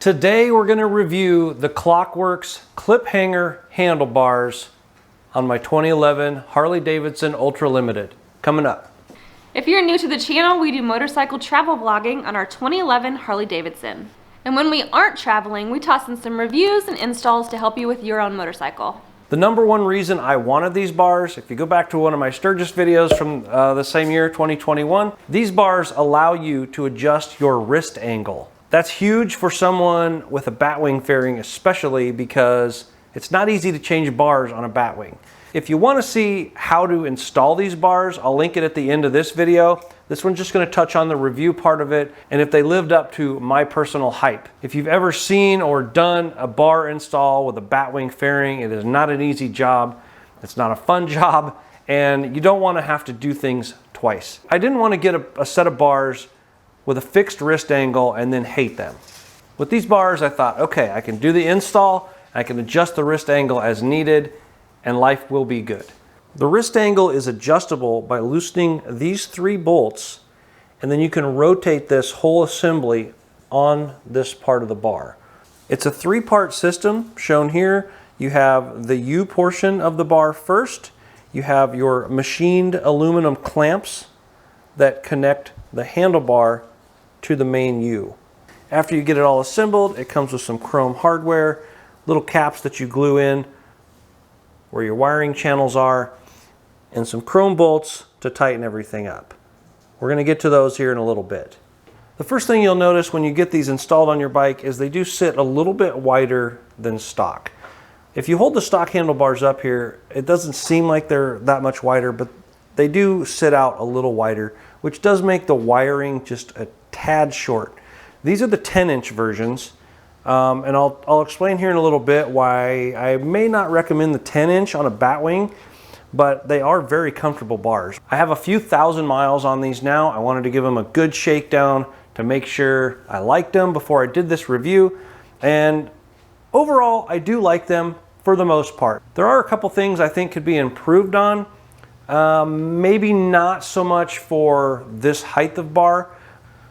Today we're going to review the Klock Werks KlipHanger handlebars on my 2011 Harley Davidson Ultra Limited. Coming up. If you're new to the channel, we do motorcycle travel vlogging on our 2011 Harley Davidson. And when we aren't traveling, we toss in some reviews and installs to help you with your own motorcycle. The number one reason I wanted these bars, if you go back to one of my Sturgis videos from the same year, 2021, these bars allow you to adjust your wrist angle. That's huge for someone with a batwing fairing, especially because it's not easy to change bars on a batwing. If you want to see how to install these bars, I'll link it at the end of this video. This one's just going to touch on the review part of it and if they lived up to my personal hype. If you've ever seen or done a bar install with a batwing fairing, it is not an easy job. It's not a fun job, and you don't want to have to do things twice. I didn't want to get a set of bars with a fixed wrist angle and then hate them. With these bars, I thought, okay, I can do the install, I can adjust the wrist angle as needed, and life will be good. The wrist angle is adjustable by loosening these 3 bolts, and then you can rotate this whole assembly on this part of the bar. It's a 3-part system shown here. You have the U portion of the bar first. You have your machined aluminum clamps that connect the handlebar to the main U. After you get it all assembled, it comes with some chrome hardware, little caps that you glue in where your wiring channels are, and some chrome bolts to tighten everything up. We're going to get to those here in a little bit. The first thing you'll notice when you get these installed on your bike is they do sit a little bit wider than stock. If you hold the stock handlebars up here, it doesn't seem like they're that much wider, but they do sit out a little wider, which does make the wiring just a tad short. These are the 10-inch versions, and I'll explain here in a little bit why I may not recommend the 10-inch on a batwing, but they are very comfortable bars. I have a few thousand miles on these now. I wanted to give them a good shakedown to make sure I liked them before I did this review, and overall I do like them for the most part. There are a couple things I think could be improved on. Maybe not so much for this height of bar.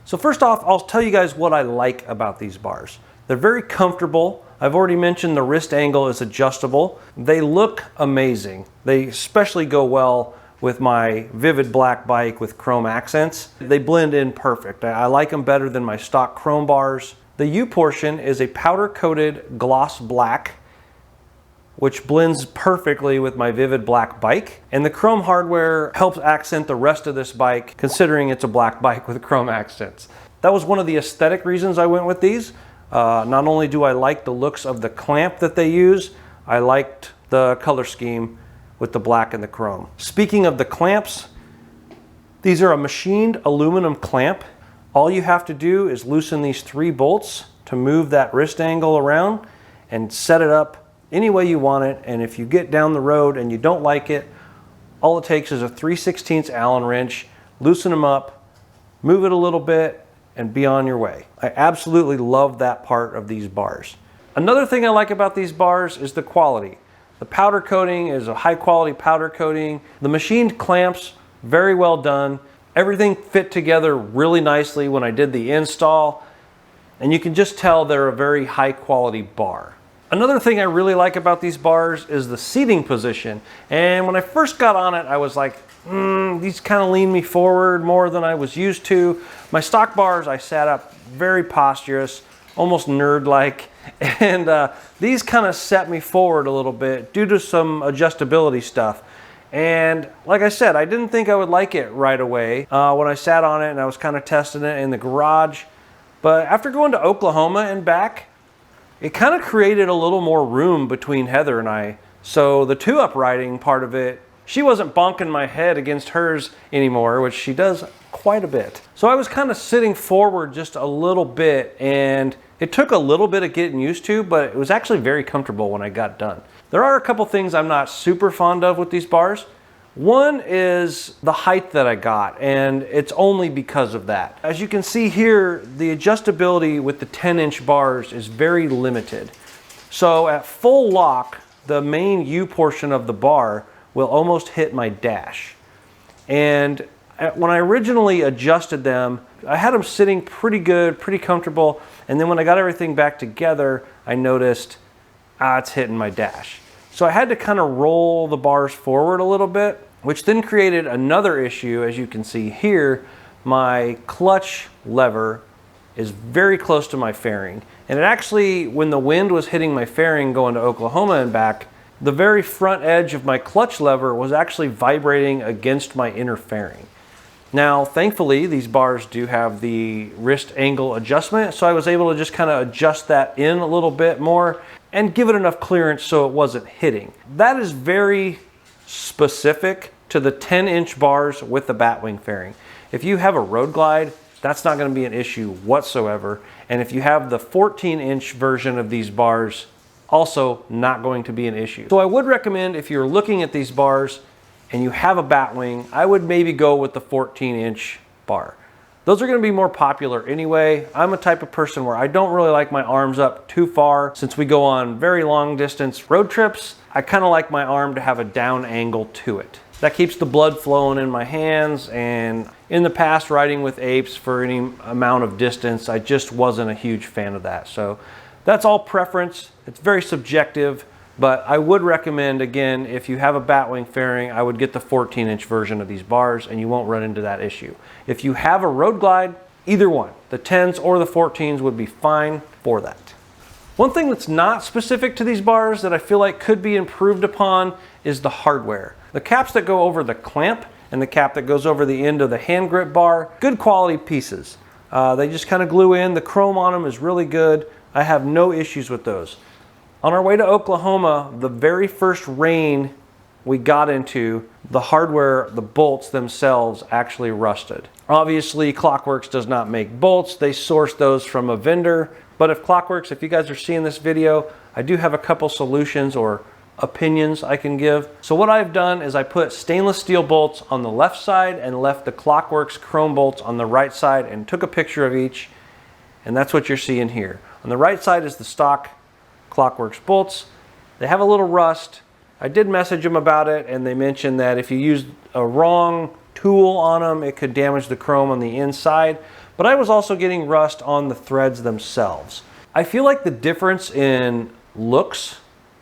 So first off, I'll tell you guys what I like about these bars. They're very comfortable. I've already mentioned the wrist angle is adjustable. They look amazing. They especially go well with my vivid black bike with chrome accents. They blend in perfect. I like them better than my stock chrome bars. The U portion is a powder-coated gloss black, which blends perfectly with my vivid black bike. And the chrome hardware helps accent the rest of this bike, considering it's a black bike with chrome accents. That was one of the aesthetic reasons I went with these. Not only do I like the looks of the clamp that they use, I liked the color scheme with the black and the chrome. Speaking of the clamps, these are a machined aluminum clamp. All you have to do is loosen these 3 bolts to move that wrist angle around and set it up any way you want it, and if you get down the road and you don't like it, all it takes is a 3/16 Allen wrench, loosen them up, move it a little bit, and be on your way. I absolutely love that part of these bars. Another thing I like about these bars is the quality. The powder coating is a high quality powder coating. The machined clamps, very well done. Everything fit together really nicely when I did the install, and you can just tell they're a very high quality bar. Another thing I really like about these bars is the seating position. And when I first got on it, I was like, these kind of lean me forward more than I was used to. My stock bars, I sat up very posturous, almost nerd-like. And these kind of set me forward a little bit due to some adjustability stuff. And like I said, I didn't think I would like it right away when I sat on it and I was kind of testing it in the garage. But after going to Oklahoma and back, it kind of created a little more room between Heather and I. So the 2-up riding part of it, she wasn't bonking my head against hers anymore, which she does quite a bit. So I was kind of sitting forward just a little bit, and it took a little bit of getting used to, but it was actually very comfortable when I got done. There are a couple things I'm not super fond of with these bars. One is the height that I got, and it's only because of that. As you can see here, the adjustability with the 10-inch bars is very limited. So at full lock, the main U portion of the bar will almost hit my dash. And When I originally adjusted them, I had them sitting pretty good, pretty comfortable, and then when I got everything back together, I noticed, it's hitting my dash. So I had to kind of roll the bars forward a little bit, which then created another issue. As you can see here, my clutch lever is very close to my fairing. And it actually, when the wind was hitting my fairing going to Oklahoma and back, the very front edge of my clutch lever was actually vibrating against my inner fairing. Now, thankfully, these bars do have the wrist angle adjustment, so I was able to just kind of adjust that in a little bit more and give it enough clearance so it wasn't hitting. That is very specific to the 10-inch bars with the batwing fairing. If you have a Road Glide, that's not going to be an issue whatsoever. And if you have the 14-inch version of these bars, also not going to be an issue. So I would recommend, if you're looking at these bars and you have a batwing, I would maybe go with the 14-inch bar. Those are going to be more popular anyway. I'm a type of person where I don't really like my arms up too far. Since we go on very long distance road trips, I kind of like my arm to have a down angle to it. That keeps the blood flowing in my hands, and in the past, riding with apes for any amount of distance, I just wasn't a huge fan of that. So that's all preference. It's very subjective, but I would recommend, again, if you have a batwing fairing, I would get the 14-inch version of these bars and you won't run into that issue. If you have a Road Glide, either one, the 10s or the 14s would be fine for that. One thing that's not specific to these bars that I feel like could be improved upon is the hardware. The caps that go over the clamp and the cap that goes over the end of the hand grip bar, good quality pieces. They just kind of glue in. The chrome on them is really good. I have no issues with those. On our way to Oklahoma, the very first rain we got into, the hardware, the bolts themselves actually rusted. Obviously, Klock Werks does not make bolts. They source those from a vendor. But if Klock Werks, if you guys are seeing this video, I do have a couple solutions or opinions I can give. So what I've done is I put stainless steel bolts on the left side and left the Klock Werks chrome bolts on the right side and took a picture of each. And that's what you're seeing here. On the right side is the stock Klock Werks bolts. They have a little rust. I did message them about it, and they mentioned that if you used a wrong tool on them, it could damage the chrome on the inside. But I was also getting rust on the threads themselves. I feel like the difference in looks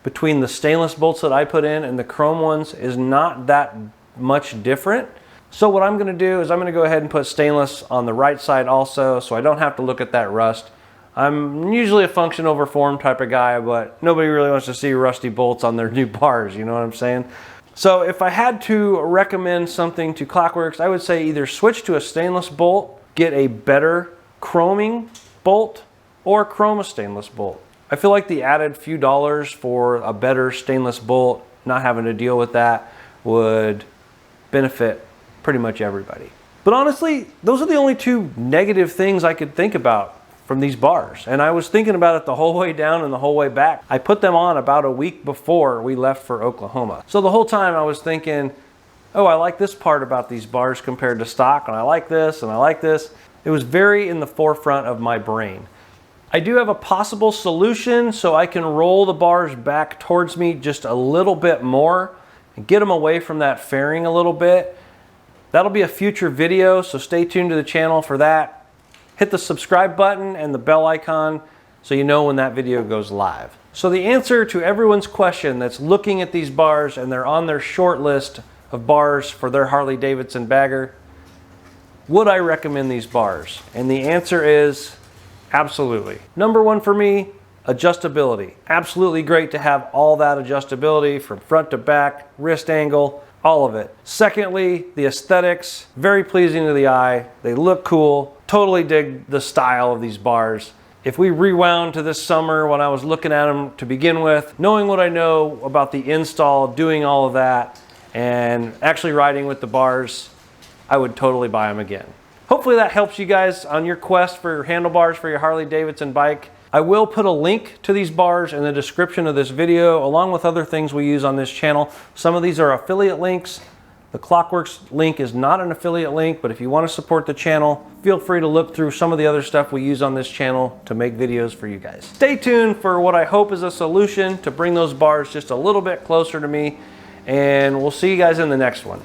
between the stainless bolts that I put in and the chrome ones is not that much different. So what I'm going to do is I'm going to go ahead and put stainless on the right side also, so I don't have to look at that rust. I'm usually a function over form type of guy, but nobody really wants to see rusty bolts on their new bars, you know what I'm saying? So if I had to recommend something to Klock Werks, I would say either switch to a stainless bolt, get a better chroming bolt, or chrome a stainless bolt. I feel like the added few dollars for a better stainless bolt, not having to deal with that, would benefit pretty much everybody. But honestly, those are the only two negative things I could think about from these bars. And I was thinking about it the whole way down and the whole way back. I put them on about a week before we left for Oklahoma. So the whole time I was thinking, oh, I like this part about these bars compared to stock, and I like this, and I like this. It was very in the forefront of my brain. I do have a possible solution, so I can roll the bars back towards me just a little bit more and get them away from that fairing a little bit. That'll be a future video, so stay tuned to the channel for that. Hit the subscribe button and the bell icon so you know when that video goes live. So the answer to everyone's question that's looking at these bars and they're on their short list of bars for their Harley Davidson bagger, would I recommend these bars? And the answer is absolutely. Number one for me, adjustability. Absolutely great to have all that adjustability from front to back, wrist angle, all of it. Secondly, the aesthetics, very pleasing to the eye. They look cool. Totally dig the style of these bars. If we rewound to this summer when I was looking at them to begin with, knowing what I know about the install, doing all of that, and actually riding with the bars, I would totally buy them again. Hopefully that helps you guys on your quest for your handlebars for your Harley Davidson bike. I will put a link to these bars in the description of this video, along with other things we use on this channel. Some of these are affiliate links. The Klock Werks link is not an affiliate link, but if you want to support the channel, feel free to look through some of the other stuff we use on this channel to make videos for you guys. Stay tuned for what I hope is a solution to bring those bars just a little bit closer to me, and we'll see you guys in the next one.